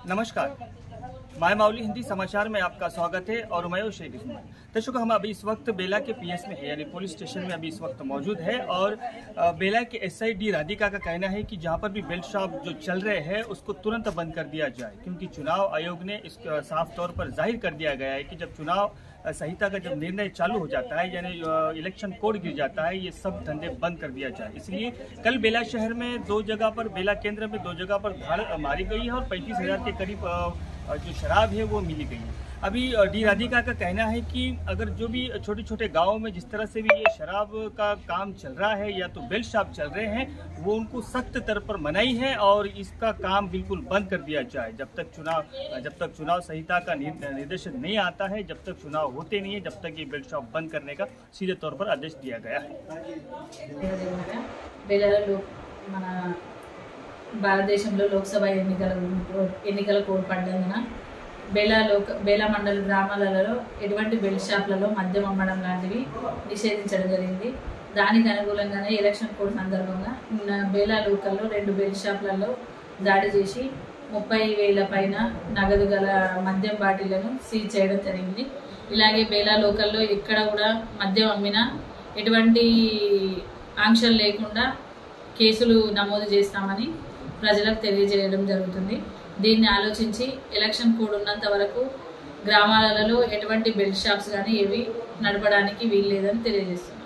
नमस्कार, माय माउली हिंदी समाचार में आपका स्वागत है और मैं शेख इस्माइल। दर्शकों, हम अभी इस वक्त बेला के पीएस में है, यानी पुलिस स्टेशन में अभी इस वक्त मौजूद है और बेला के एसआई डी राधिका का कहना है कि जहां पर भी बेल्ट शॉप जो चल रहे हैं उसको तुरंत बंद कर दिया जाए, क्योंकि चुनाव आयोग ने इस साफ तौर पर जाहिर कर दिया गया है कि जब चुनाव संहिता का जब निर्णय चालू हो जाता है, यानी इलेक्शन कोड गिर जाता है, ये सब धंधे बंद कर दिया जाए। इसलिए कल बेला शहर में दो जगह पर, बेला केंद्र में दो जगह पर धाड़ मारी गई है और 35,000 के करीब जो शराब है वो मिली गई है। अभी डी राधिका का कहना है कि अगर जो भी छोटे छोटे गांवों में जिस तरह से भी ये शराब का काम चल रहा है या तो बेल्ट शॉप चल रहे हैं, वो उनको सख्त तौर पर मनाही है और इसका काम बिल्कुल बंद कर दिया जाए। जब तक चुनाव संहिता का निर्देशन नहीं आता है, जब तक चुनाव होते नहीं है, जब तक ये बेल्ट शॉप बंद करने का सीधे तौर पर आदेश दिया गया है। భారతదేశంలో లోక్సభ ఎన్నికల కోడ్ పడ్డందున బేలా మండల గ్రామాలలో ఎటువంటి బెల్ట్ షాప్లలో మద్యం అమ్మడం లాంటివి నిషేధించడం జరిగింది। దానికి అనుగుణంగానే ఎలక్షన్ కోడ్ సందర్భంగా బేలా లోకల్లో 2 బెల్ట్ షాప్లలో దాడి చేసి 30,000 పైన నగదు గల మద్యం బాటిళ్లను సీజ్ చేయడం జరిగింది। ఇలాగే బేలా లోకల్లో ఎక్కడ కూడా మద్యం అమ్మినా ఎటువంటి ఆంక్షలు లేకుండా కేసులు నమోదు చేస్తామని ప్రజలకు తెలియజేయడం జరుగుతుంది। దీన్ని ఆలోచించి ఎలక్షన్ కోడ్ ఉన్నంత వరకు గ్రామాలలో ఎటువంటి బెల్ట్ షాప్స్ కానీ ఏవి నడపడానికి వీల్లేదని తెలియజేస్తుంది।